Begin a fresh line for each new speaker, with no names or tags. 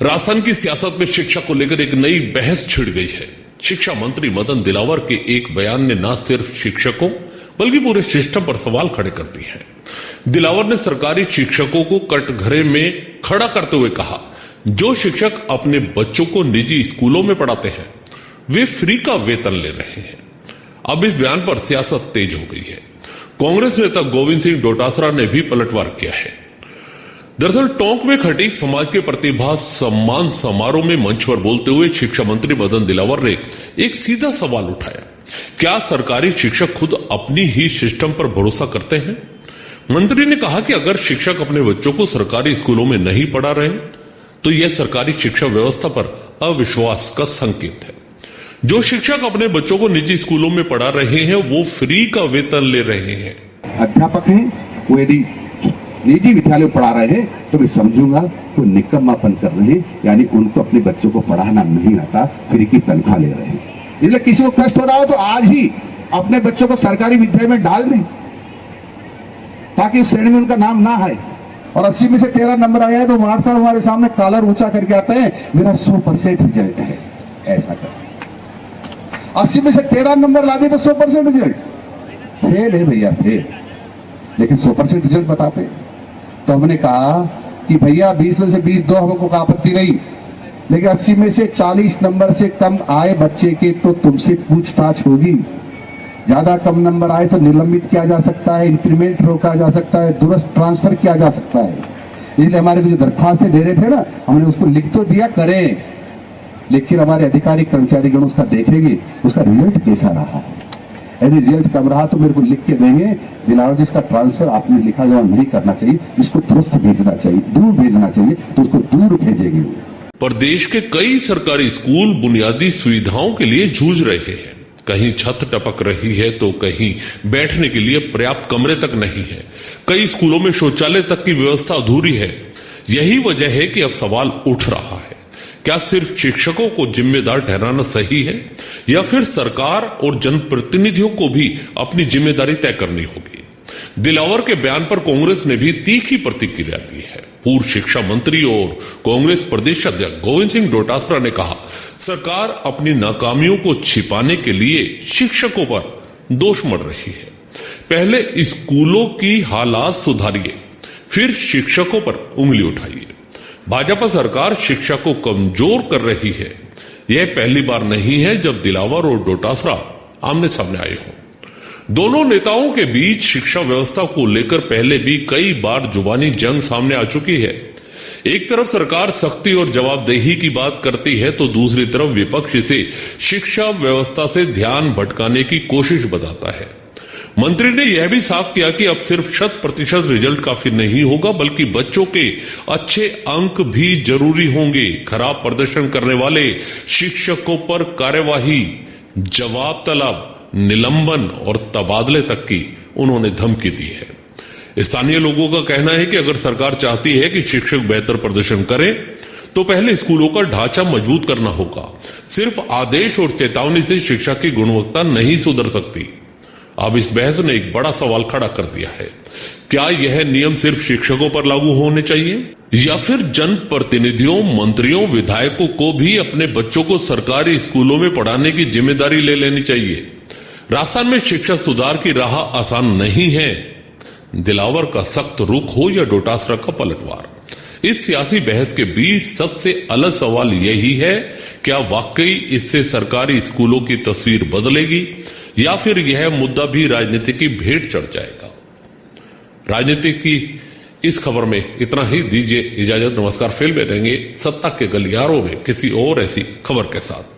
राजस्थान की सियासत में शिक्षा को लेकर एक नई बहस छिड़ गई है। शिक्षा मंत्री मदन दिलावर के एक बयान ने न सिर्फ शिक्षकों बल्कि पूरे सिस्टम पर सवाल खड़े कर दिए हैं। दिलावर ने सरकारी शिक्षकों को कटघरे में खड़ा करते हुए कहा, जो शिक्षक अपने बच्चों को निजी स्कूलों में पढ़ाते हैं वे फ्री का वेतन ले रहे हैं। अब इस बयान पर सियासत तेज हो गई है। कांग्रेस नेता गोविंद सिंह डोटासरा ने भी पलटवार किया है। दरअसल टोंक में खटीक समाज के प्रतिभा सम्मान समारोह में मंच पर बोलते हुए शिक्षा मंत्री मदन दिलावर ने एक सीधा सवाल उठाया, क्या सरकारी शिक्षक खुद अपनी ही सिस्टम पर भरोसा करते हैं? मंत्री ने कहा कि अगर शिक्षक अपने बच्चों को सरकारी स्कूलों में नहीं पढ़ा रहे तो यह सरकारी शिक्षा व्यवस्था पर अविश्वास का संकेत है। जो शिक्षक अपने बच्चों को निजी स्कूलों में पढ़ा रहे हैं वो फ्री का वेतन ले रहे हैं।
अध्यापक हैं, वो यदि निजी विद्यालय में पढ़ा रहे हैं तो मैं समझूंगा वो निकम्मापन कर रहे हैं, यानी उनको अपने बच्चों को पढ़ाना नहीं आता, फ्री की तनख्वाह ले रहे हैं। इसलिए किसी को कष्ट हो रहा हो तो आज ही अपने बच्चों को सरकारी विद्यालय में डाल दें ताकि उस श्रेणी में उनका नाम ना आए।
और 80 में से 13 नंबर आया है तो मार साहब हमारे सामने कॉलर ऊंचा करके आते हैं, मेरा 100% रिजल्ट है। ऐसा कर 80 में से 13 नंबर ला दे तो 100% रिजल्ट फेल है भैया, फेल। लेकिन 100% रिजल्ट बताते। तो हमने कहा कि भैया 20 में से 20 दो, हमको कोई आपत्ति नहीं, लेकिन 80 में से 40 नंबर से कम आए बच्चे के तो तुमसे पूछताछ होगी। ज्यादा कम नंबर आए तो निलंबित किया जा सकता है, इंक्रीमेंट रोका जा सकता है, दुरुस्त ट्रांसफर किया जा सकता है। इसलिए हमारे को जो दरखास्तें दे रहे थे ना, हमने उसको लिख तो दिया करें, लेकिन हमारे अधिकारी कर्मचारी गण उसका देखेंगे उसका रिजल्ट कैसा रहा। यदि रिजल्ट कम रहा तो मेरे को लिख के देंगे, दिलावर जिसका ट्रांसफर आपने लिखा जमा नहीं करना चाहिए, इसको तुरंत भेजना चाहिए, दूर भेजना चाहिए, तो उसको दूर भेजेंगे।
प्रदेश के कई सरकारी स्कूल बुनियादी सुविधाओं के लिए जूझ रहे हैं। कहीं छत टपक रही है तो कहीं बैठने के लिए पर्याप्त कमरे तक नहीं है। कई स्कूलों में शौचालय तक की व्यवस्था अधूरी है। यही वजह है कि अब सवाल उठ रहा है, क्या सिर्फ शिक्षकों को जिम्मेदार ठहराना सही है या फिर सरकार और जनप्रतिनिधियों को भी अपनी जिम्मेदारी तय करनी होगी? दिलावर के बयान पर कांग्रेस ने भी तीखी प्रतिक्रिया दी है। पूर्व शिक्षा मंत्री और कांग्रेस प्रदेश अध्यक्ष गोविंद सिंह डोटासरा ने कहा, सरकार अपनी नाकामियों को छिपाने के लिए शिक्षकों पर दोष मढ़ रही है। पहले स्कूलों की हालात सुधारिए, फिर शिक्षकों पर उंगली उठाइए। भाजपा सरकार शिक्षा को कमजोर कर रही है। यह पहली बार नहीं है जब दिलावर और डोटासरा आमने सामने आए हों। दोनों नेताओं के बीच शिक्षा व्यवस्था को लेकर पहले भी कई बार जुबानी जंग सामने आ चुकी है। एक तरफ सरकार सख्ती और जवाबदेही की बात करती है तो दूसरी तरफ विपक्ष इसे शिक्षा व्यवस्था से ध्यान भटकाने की कोशिश बताता है। मंत्री ने यह भी साफ किया कि अब सिर्फ 100% रिजल्ट काफी नहीं होगा, बल्कि बच्चों के अच्छे अंक भी जरूरी होंगे। खराब प्रदर्शन करने वाले शिक्षकों पर कार्यवाही, जवाब तलब, निलंबन और तबादले तक की उन्होंने धमकी दी है। स्थानीय लोगों का कहना है कि अगर सरकार चाहती है कि शिक्षक बेहतर प्रदर्शन करें तो पहले स्कूलों का ढांचा मजबूत करना होगा। सिर्फ आदेश और चेतावनी से शिक्षा की गुणवत्ता नहीं सुधर सकती। अब इस बहस ने एक बड़ा सवाल खड़ा कर दिया है, क्या यह नियम सिर्फ शिक्षकों पर लागू होने चाहिए या फिर जनप्रतिनिधियों, मंत्रियों, विधायकों को भी अपने बच्चों को सरकारी स्कूलों में पढ़ाने की जिम्मेदारी ले लेनी चाहिए? राजस्थान में शिक्षा सुधार की राह आसान नहीं है। दिलावर का सख्त रुख हो या डोटासरा का पलटवार, इस सियासी बहस के बीच सबसे अलग सवाल यही है, क्या वाकई इससे सरकारी स्कूलों की तस्वीर बदलेगी या फिर यह मुद्दा भी राजनीति की भेंट चढ़ जाएगा? राजनीति की इस खबर में इतना ही। दीजिए इजाजत, नमस्कार। फिर मिलेंगे सत्ता के गलियारों में किसी और ऐसी खबर के साथ।